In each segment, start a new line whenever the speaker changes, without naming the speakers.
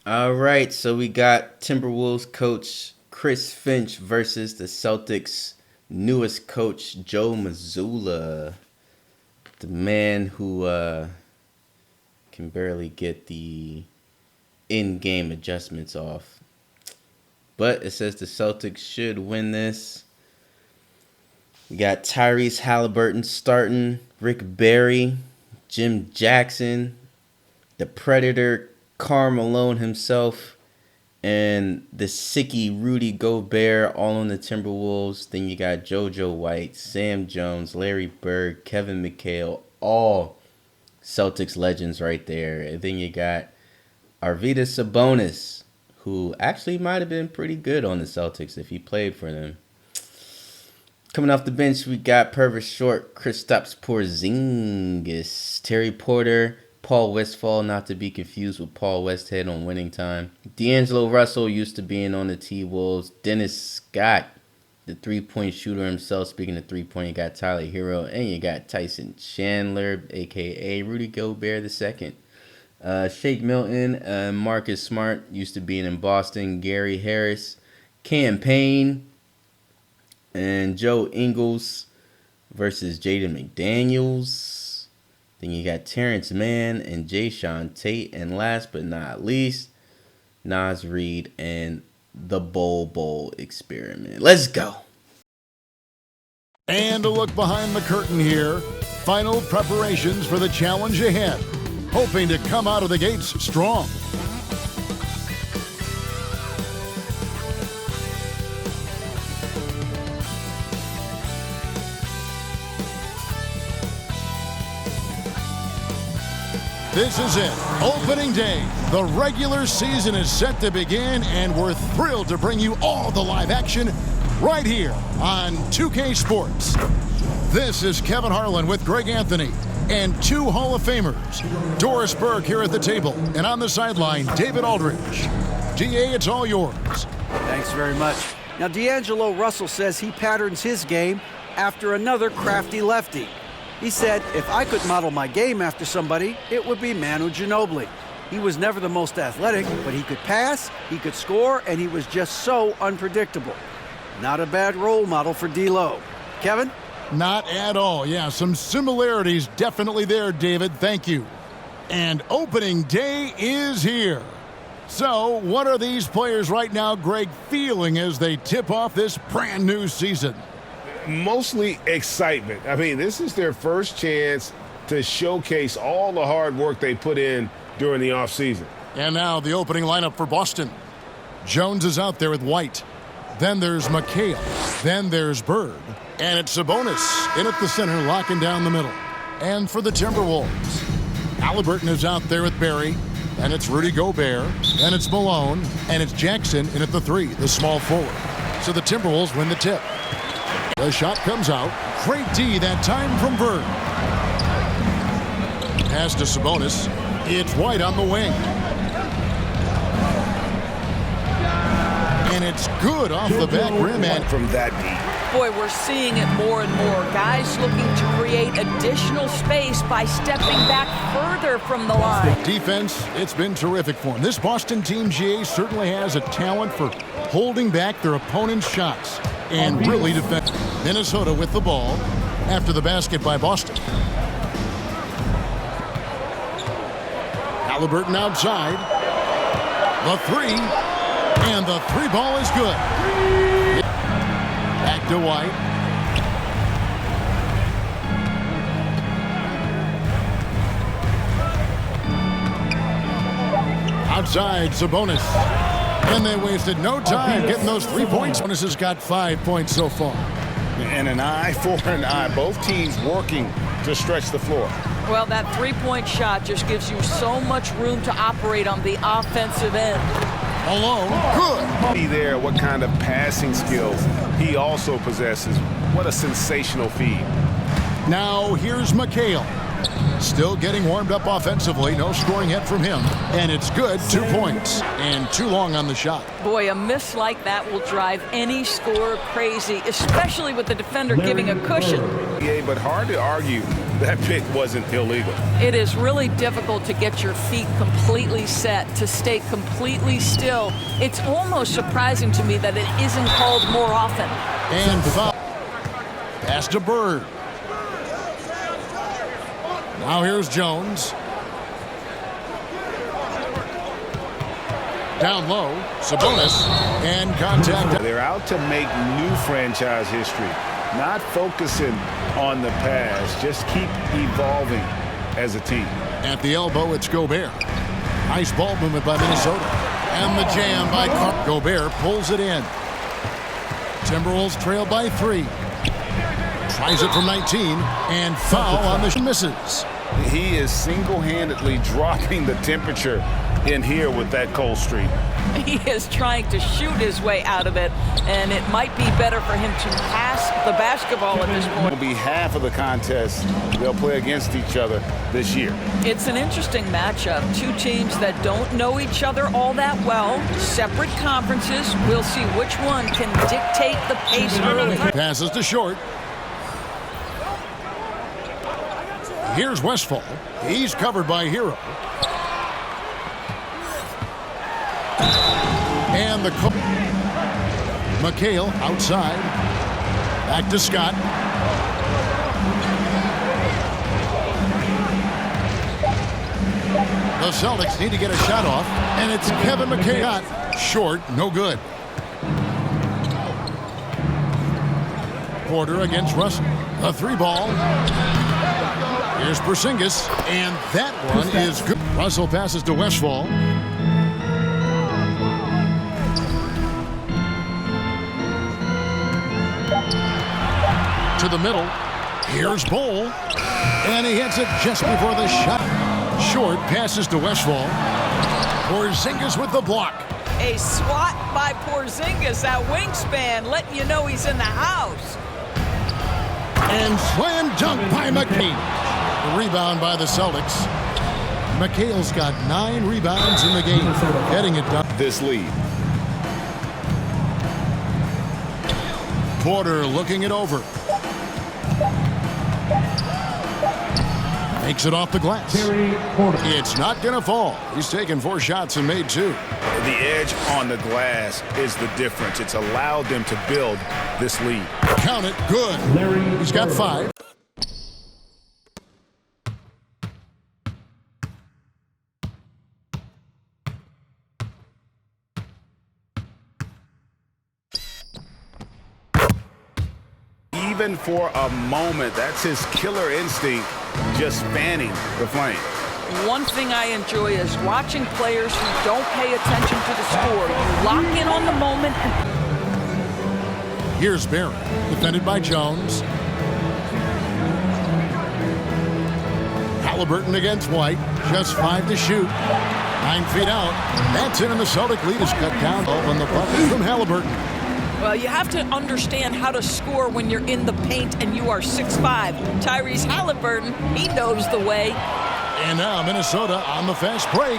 All right, so we got Timberwolves coach Chris Finch versus the Celtics' newest coach, Joe Mazzulla. The man who can barely get the in-game adjustments off. But it says the Celtics should win this. We got Tyrese Halliburton starting, Rick Barry, Jim Jackson, the Predator, Karl Malone himself, and the sicky Rudy Gobert all on the Timberwolves. Then you got JoJo White, Sam Jones, Larry Bird, Kevin McHale, all Celtics legends right there. And then you got Arvydas Sabonis, who actually might have been pretty good on the Celtics if he played for them. Coming off the bench, we got Purvis Short, Kristaps Porzingis, Terry Porter, Paul Westphal, not to be confused with Paul Westhead on Winning Time. D'Angelo Russell, used to being on the T-Wolves. Dennis Scott, the three-point shooter himself. Speaking of three-point, you got Tyler Hero, and you got Tyson Chandler, a.k.a. Rudy Gobert II. Shake Milton, Marcus Smart, used to being in Boston. Gary Harris, Cam Payne, and Joe Ingles versus Jaden McDaniels. Then you got Terrence Mann and Jayshawn Tate. And last but not least, Naz Reid and the Bowl experiment. Let's go.
And a look behind the curtain here. Final preparations for the challenge ahead. Hoping to come out of the gates strong. This is it, opening day. The regular season is set to begin, and we're thrilled to bring you all the live action right here on 2K Sports. This is Kevin Harlan with Greg Anthony and two Hall of Famers. Doris Burke here at the table, and on the sideline, David Aldridge. DA, it's all yours.
Thanks very much. Now, D'Angelo Russell says he patterns his game after another crafty lefty. He said, if I could model my game after somebody, it would be Manu Ginobili. He was never the most athletic, but he could pass, he could score, and he was just so unpredictable. Not a bad role model for D-Lo. Kevin?
Not at all. Yeah, some similarities definitely there, David. Thank you. And opening day is here. So, what are these players right now, Greg, feeling as they tip off this brand new season?
Mostly excitement. I mean, this is their first chance to showcase all the hard work they put in during the offseason.
And now the opening lineup for Boston. Jones is out there with White. Then there's McHale. Then there's Bird. And it's Sabonis in at the center, locking down the middle. And for the Timberwolves, Halliburton is out there with Barry. And it's Rudy Gobert. And it's Malone. And it's Jackson in at the three, the small forward. So the Timberwolves win the tip. The shot comes out. Great D that time from Bird. Pass to Sabonis. It's White on the wing. And it's good off the back rim and
from that deep.
Boy, we're seeing it more and more. Guys looking to create additional space by stepping back further from the line.
Defense, it's been terrific for him. This Boston team, GA, certainly has a talent for holding back their opponent's shots and really defend. Minnesota with the ball after the basket by Boston. Halliburton outside. The three. And the three ball is good. Back to White. Outside, Sabonis. And they wasted no time getting those 3 points. Sabonis has got 5 points so far.
And an eye for an eye. Both teams working to stretch the floor.
Well, that three-point shot just gives you so much room to operate on the offensive end.
Alone, good.
Be there what kind of passing skills he also possesses. What a sensational feed.
Now here's McHale. Still getting warmed up offensively. No scoring yet from him. And it's good. 2 points. And too long on the shot.
Boy, a miss like that will drive any scorer crazy, especially with the defender giving a cushion.
Yeah, but hard to argue that pick wasn't illegal.
It is really difficult to get your feet completely set, to stay completely still. It's almost surprising to me that it isn't called more often.
And foul. Pass to Bird. Now here's Jones. Down low, Sabonis, and contact.
They're out to make new franchise history, not focusing on the past. Just keep evolving as a team.
At the elbow, it's Gobert. Nice ball movement by Minnesota. And the jam by Gobert pulls it in. Timberwolves trail by 3. Tries it from 19, and foul on the misses.
He is single-handedly dropping the temperature in here with that cold streak.
He is trying to shoot his way out of it, and it might be better for him to pass the basketball at this point.
It'll be half of the contest they'll play against each other this year.
It's an interesting matchup. Two teams that don't know each other all that well, separate conferences. We'll see which one can dictate the pace early.
Passes to Short. Here's Westphal. He's covered by Hero. And the McHale outside. Back to Scott. The Celtics need to get a shot off, and it's Kevin McHale. Short, no good. Porter against Russell. A 3-ball. Here's Porzingis, and that one is good. Russell passes to Westphal. To the middle. Here's Bol. And he hits it just before the shot. Short passes to Westphal. Porzingis with the block.
A swat by Porzingis, that wingspan, letting you know he's in the house.
And slam dunk by McCain. The rebound by the Celtics. McHale's got 9 rebounds in the game. Getting it done.
This lead.
Porter looking it over. Makes it off the glass. It's not going to fall. He's taken 4 shots and made 2.
The edge on the glass is the difference. It's allowed them to build this lead.
Count it. Good. He's got 5.
Even for a moment, that's his killer instinct, just fanning the flame.
One thing I enjoy is watching players who don't pay attention to the score. You lock in on the moment.
Here's Barron, defended by Jones. Halliburton against White, just 5 to shoot. 9 feet out. That's in, and the Celtic lead is cut down on the bucket from Halliburton.
Well, you have to understand how to score when you're in the paint and you are 6'5". Tyrese Halliburton, he knows the way.
And now Minnesota on the fast break.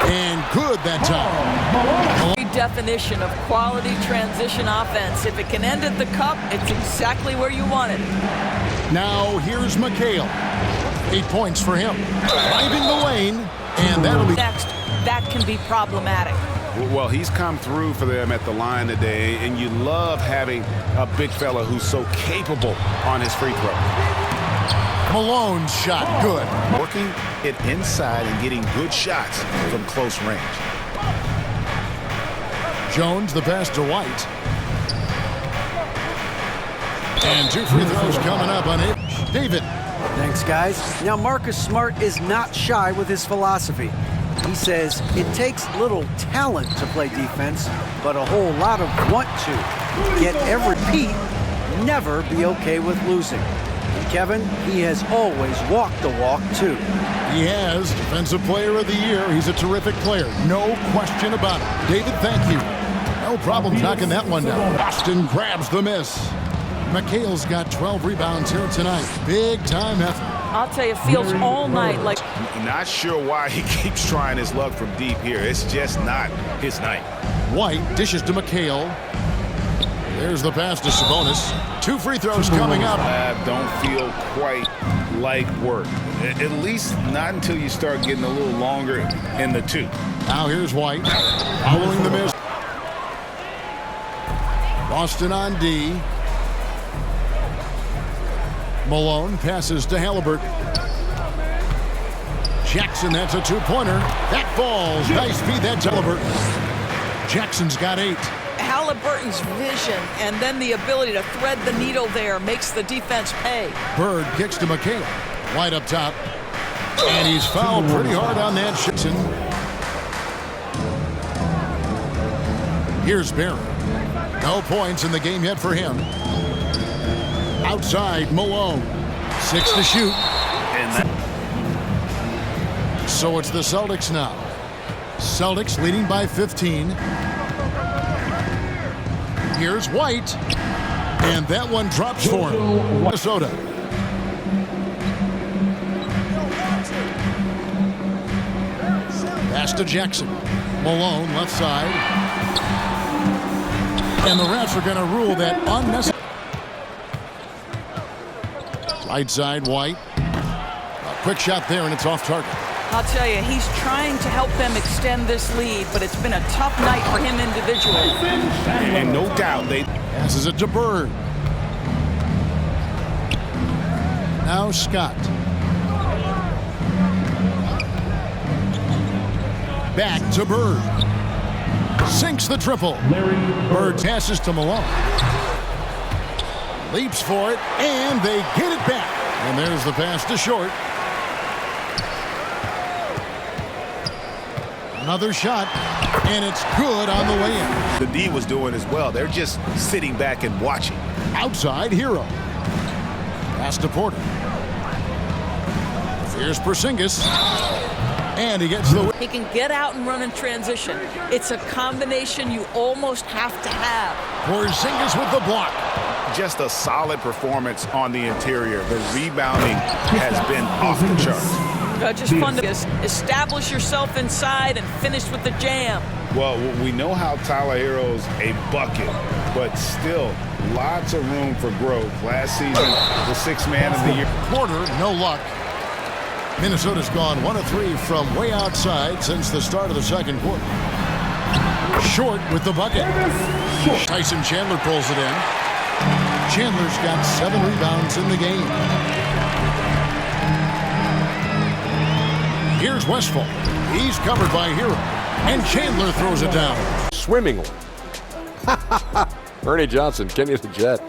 And good that time.
Definition of quality transition offense. If it can end at the cup, it's exactly where you want it.
Now here's McHale. 8 points for him. Driving the lane, and that'll be
next. That can be problematic.
Well, he's come through for them at the line today, and you love having a big fella who's so capable on his free throw.
Malone's shot, good.
Working it inside and getting good shots from close range.
Jones, the pass to White. And 2 free throws coming up on it. David.
Thanks, guys. Now, Marcus Smart is not shy with his philosophy. He says it takes little talent to play defense, but a whole lot of want to. Get every repeat, never be okay with losing. And Kevin, he has always walked the walk, too.
He has. Defensive Player of the Year. He's a terrific player. No question about it. David, thank you. No problem knocking that one down. Boston grabs the miss. McHale's got 12 rebounds here tonight. Big time effort.
I'll tell you, it feels all night like...
Not sure why he keeps trying his luck from deep here. It's just not his night.
White dishes to McHale. There's the pass to Sabonis. 2 free throws coming up.
Don't feel quite like work. At least not until you start getting a little longer in the two.
Now here's White, following the miss. Boston on D. Malone passes to Halliburton. Jackson, that's a two-pointer. That falls. Nice feed, that's Halliburton. Jackson's got 8.
Halliburton's vision and then the ability to thread the needle there makes the defense pay.
Bird kicks to McHale. White up top. And he's fouled pretty hard on that. Jackson. Here's Barry. No points in the game yet for him. Outside, Malone. 6 to shoot. So it's the Celtics now. Celtics leading by 15. Here's White. And that one drops for him. Minnesota. Pass to Jackson. Malone, left side. And the refs are going to rule that unnecessary. Right side, White. A quick shot there, and it's off target.
I'll tell you, he's trying to help them extend this lead, but it's been a tough night for him individually.
And no doubt they...
Passes it to Bird. Now Scott. Back to Bird. Sinks the triple. Bird passes to Malone. Leaps for it, and they get it back. And there's the pass to Short. Another shot, and it's good on the way in.
The D was doing as well. They're just sitting back and watching.
Outside, Hero. Pass to Porter. Here's Porzingis. And he gets the...
He can get out and run in transition. It's a combination you almost have to have.
Porzingis with the block.
Just a solid performance on the interior. The rebounding has been off the charts.
Just fun to establish yourself inside and finish with the jam.
Well, we know how Tyler Hero's a bucket, but still lots of room for growth. Last season, the 6th man of the year.
Porter, no luck. Minnesota's gone 1 of 3 from way outside since the start of the second quarter. Short with the bucket. Tyson Chandler pulls it in. Chandler's got 7 rebounds in the game. Here's Westphal. He's covered by Hero. And Chandler throws it down.
Swimmingly. Ernie Johnson, Kenny the Jet.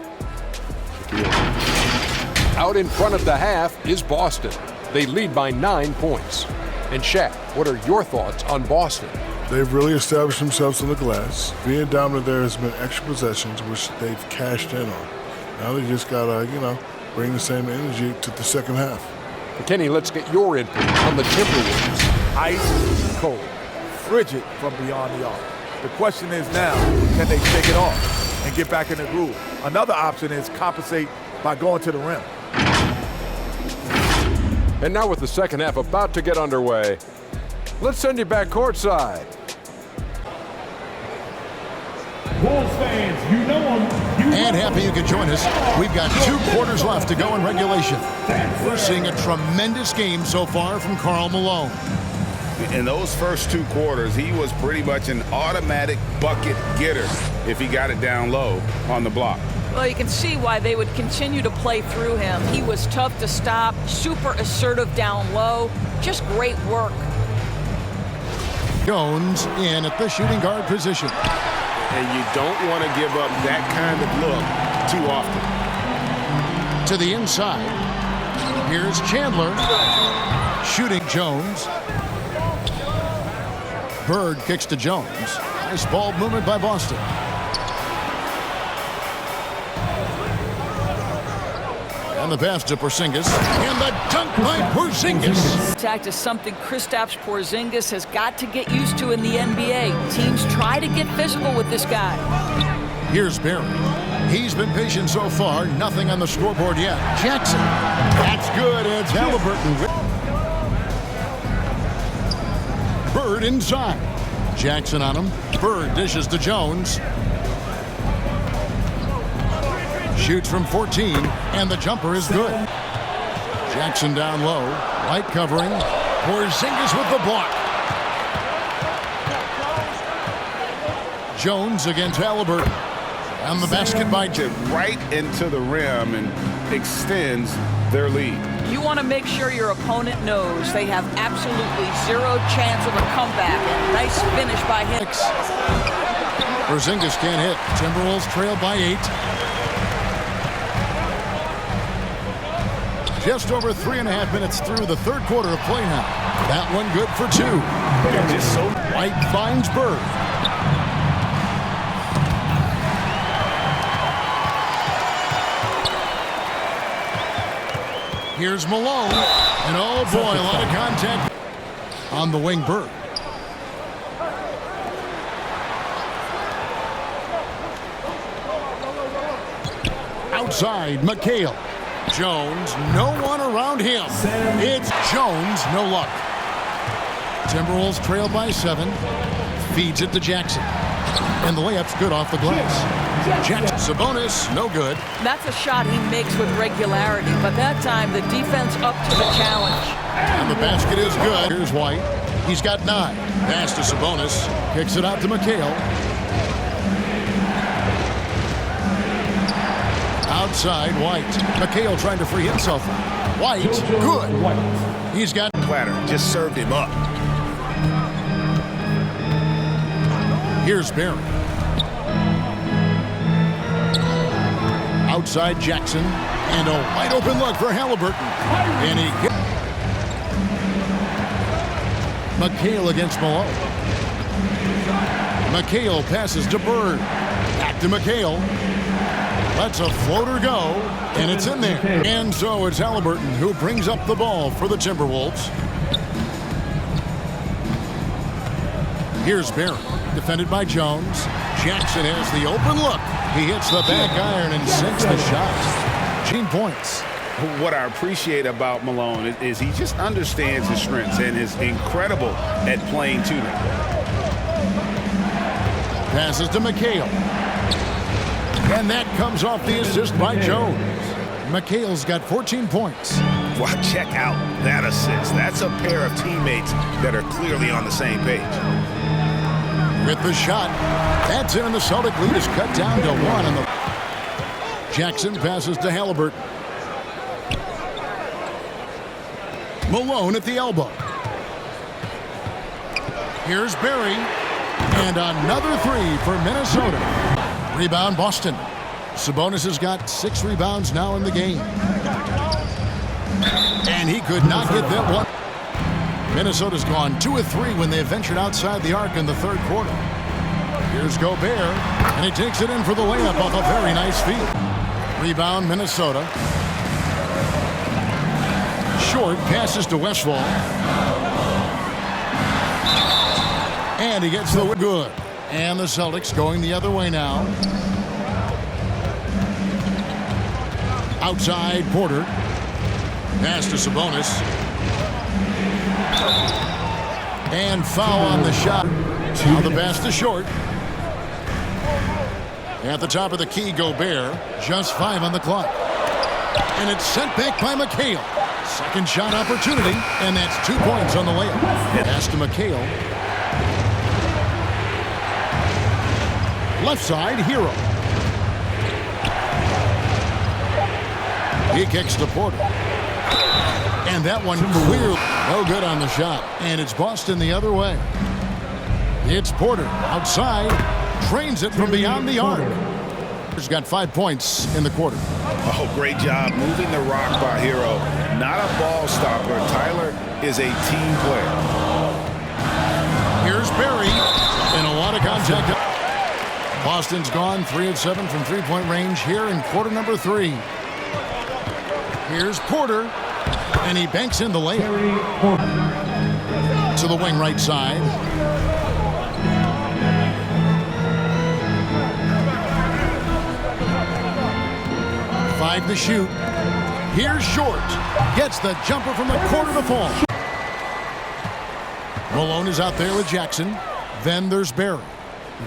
Out in front of the half is Boston. They lead by 9 points. And Shaq, what are your thoughts on Boston?
They've really established themselves on the glass. Being dominant there has been extra possessions, which they've cashed in on. Now they just got to, bring the same energy to the second half.
Kenny, let's get your input on the Timberwolves.
Ice cold, frigid from beyond the arc. The question is now, can they shake it off and get back in the groove? Another option is compensate by going to the rim.
And now with the second half about to get underway, let's send you back courtside.
Wolves fans, you know them.
And happy you could join us. We've got 2 quarters left to go in regulation. We're seeing a tremendous game so far from Karl Malone.
In those first 2 quarters, he was pretty much an automatic bucket getter if he got it down low on the block.
Well, you can see why they would continue to play through him. He was tough to stop, super assertive down low, just great work.
Jones in at the shooting guard position.
And you don't want to give up that kind of look too often.
To the inside. Here's Chandler. Shooting Jones. Bird kicks to Jones. Nice ball movement by Boston. And the pass to Porzingis. And the dunk by Porzingis.
Contact is something Kristaps Porzingis has got to get used to in the NBA. Teams try to get physical with this guy.
Here's Barry. He's been patient so far. Nothing on the scoreboard yet. Jackson. That's good. It's Halliburton. Bird inside. Jackson on him. Bird dishes to Jones. Shoots from 14, and the jumper is good. Jackson down low. White covering. Porzingis with the block. Jones against Halliburton. And the basket by
right into the rim and extends their lead.
You want to make sure your opponent knows they have absolutely zero chance of a comeback. And nice finish by him.
Porzingis can't hit. Timberwolves trail by 8. Just over 3.5 minutes through the third quarter of play now. That one good for 2.
Just so
White finds Bird. Here's Malone. And oh boy, a lot of contact on the wing. Bird. Outside, McHale. Jones, no one around him. It's Jones, no luck. Timberwolves trail by 7. Feeds it to Jackson. And the layup's good off the glass. Jackson, Sabonis, no good.
That's a shot he makes with regularity, but that time the defense up to the challenge.
And the basket is good. Here's White. He's got 9. Pass to Sabonis. Kicks it out to McHale. Outside, White. McHale trying to free himself. White, good. He's got
platter. Just served him up.
Here's Barry. Outside Jackson. And a wide open look for Halliburton. And he gets McHale against Malone. McHale passes to Bird. Back to McHale. Lets a floater go, and it's in there. And so it's Halliburton who brings up the ball for the Timberwolves. Here's Barry, defended by Jones. Jackson has the open look. He hits the back iron and sinks the shot. 18 points.
What I appreciate about Malone is he just understands his strengths and is incredible at playing to them.
Passes to McHale. And that comes off the assist by Jones. McHale's got 14 points.
Well, check out that assist. That's a pair of teammates that are clearly on the same page.
With the shot, that's in, and the Celtic lead is cut down to 1. And the Jackson passes to Halliburton. Malone at the elbow. Here's Barry. And another 3 for Minnesota. Rebound, Boston. Sabonis has got 6 rebounds now in the game. And he could not get that one. Minnesota's gone 2 of 3 when they ventured outside the arc in the third quarter. Here's Gobert, and he takes it in for the layup off a very nice feed. Rebound, Minnesota. Short passes to Westphal. And he gets the good. And the Celtics going the other way now. Outside, Porter. Pass to Sabonis. And foul on the shot. Now the pass to short. At the top of the key, Gobert. Just 5 on the clock. And it's sent back by McHale. Second shot opportunity. And that's 2 points on the layup. Pass to McHale. Left side, Hero. He kicks to Porter. And that one clear. No good on the shot. And it's Boston the other way. It's Porter outside. Trains it from beyond the arc. He's got 5 points in the quarter.
Oh, great job moving the rock by Hero. Not a ball stopper. Tyler is a team player.
Here's Barry. And a lot of contact. Boston's gone 3 of 7 from three-point range here in quarter number 3. Here's Porter, and he banks in the layup. To the wing right side. Five to shoot. Here's Short. Gets the jumper from the corner to fall. Malone is out there with Jackson. Then there's Barry.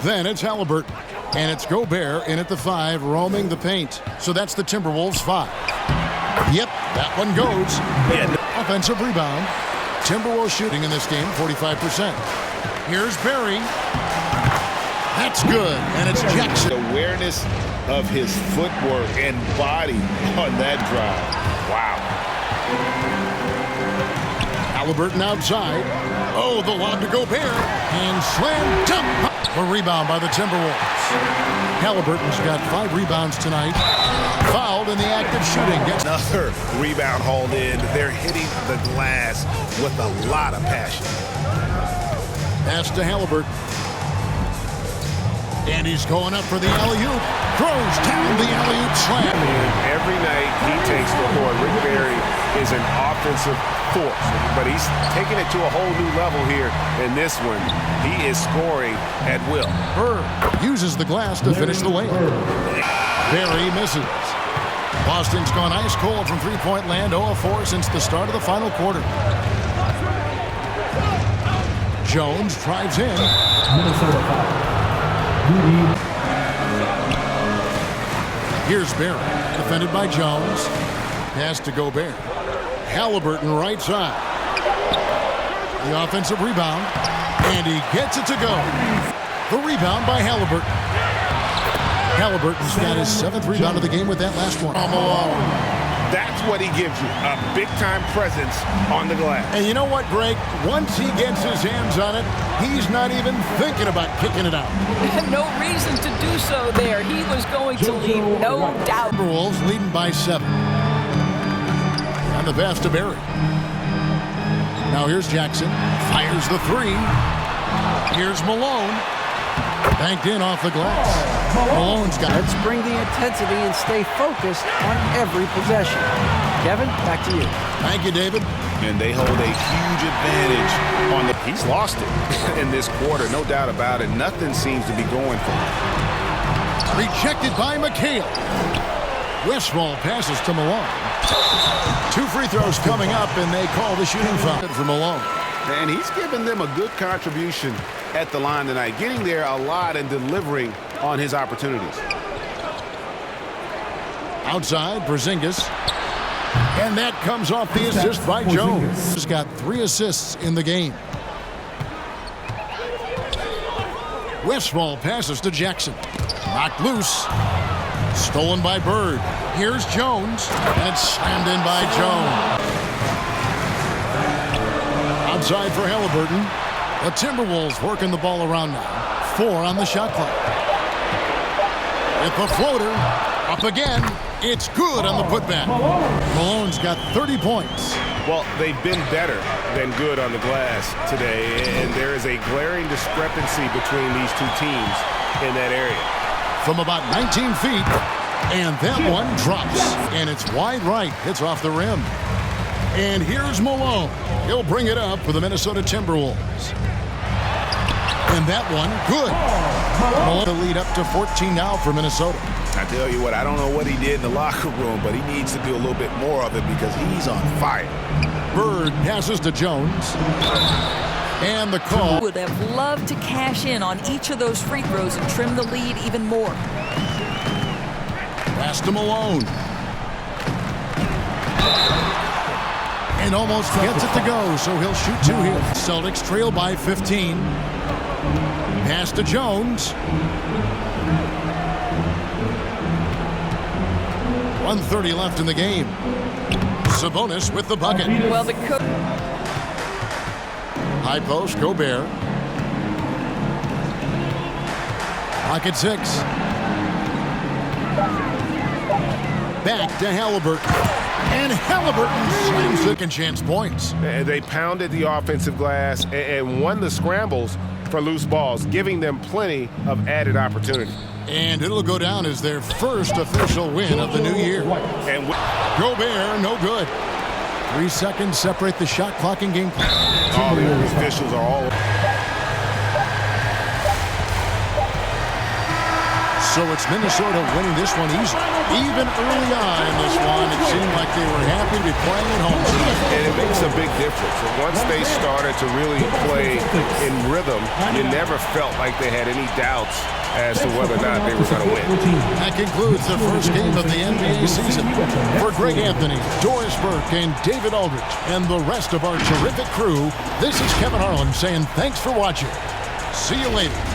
Then it's Halliburton. And it's Gobert in at the 5, roaming the paint. So that's the Timberwolves 5. Yep, that one goes. Offensive rebound. Timberwolves shooting in this game, 45%. Here's Barry. That's good, and it's Jackson.
Awareness of his footwork and body on that drive. Wow.
Halliburton outside. Oh, the lob to Gobert. And slam dunk. A rebound by the Timberwolves. Halliburton's got 5 rebounds tonight. Fouled in the act of shooting. Gets
another rebound hauled in. They're hitting the glass with a lot of passion.
Pass to Halliburton. And he's going up for the alley-oop. Throws down the alley-oop slam.
Every night he takes the court. Rick Barry is an offensive force, but he's taking it to a whole new level here in this one. He is scoring at will.
Bird uses the glass to finish the layup. Barry misses. Boston's gone ice cold from three-point land, 0 of 4 since the start of the final quarter. Jones drives in. Here's Barry, defended by Jones. Pass to Gobert. Halliburton right side. The offensive rebound, and he gets it to go. The rebound by Halliburton. Halliburton's got his 7th rebound of the game with that last one. Malone.
That's what he gives you, a big-time presence on the glass.
And you know what, Greg? Once he gets his hands on it, he's not even thinking about kicking it out.
No reason to do so there. He was going to leave, no doubt.
Timberwolves leading by 7. And the pass to Barry. Now here's Jackson. Fires the 3. Here's Malone. Banked in off the glass. Malone's got it.
Let's bring the intensity and stay focused on every possession. Kevin, back to you.
Thank you, David.
And they hold a huge advantage on the... He's lost it in this quarter, no doubt about it. Nothing seems to be going for him.
Rejected by McHale. Westphal passes to Malone. 2 free throws coming up, and they call the shooting foul for Malone.
And he's given them a good contribution at the line tonight, getting there a lot and delivering on his opportunities.
Outside, Porzingis. And that comes off the assist by Jones. He's got 3 assists in the game. Westphal passes to Jackson. Knocked loose. Stolen by Bird. Here's Jones. And it's slammed in by Jones. Outside for Halliburton. The Timberwolves working the ball around now. 4 on the shot clock. With the floater. Up again. It's good on the putback. Malone's got 30 points.
Well, they've been better than good on the glass today, and there is a glaring discrepancy between these two teams in that area.
From about 19 feet, and that one drops. And it's wide right. It's off the rim. And here's Malone. He'll bring it up for the Minnesota Timberwolves. And that one, good. Malone to lead up to 14 now for Minnesota.
I tell you what, I don't know what he did in the locker room, but he needs to do a little bit more of it because he's on fire.
Bird passes to Jones. And the call.
Would have loved to cash in on each of those free throws and trim the lead even more.
Pass to Malone. And almost gets it to go, so he'll shoot 2 here. Celtics trail by 15. Pass to Jones. 1:30 left in the game. Sabonis with the bucket.
Well, the
high post, Gobert. Pocket 6. Back to Halliburton. And Halliburton slams second chance points.
They pounded the offensive glass and won the scrambles for loose balls, giving them plenty of added opportunity.
And it'll go down as their first official win of the new year.
And
Gobert, no good. 3 seconds separate the shot clock and game plan.
All the officials are all...
So it's Minnesota winning this one easily. Even early on in this one, it seemed like they were happy to be playing at home tonight.
And it makes a big difference. And once they started to really play in rhythm, you never felt like they had any doubts as to whether or not they were going to win.
That concludes the first game of the NBA season. For Greg Anthony, Doris Burke, and David Aldridge, and the rest of our terrific crew, this is Kevin Harlan saying thanks for watching. See you later.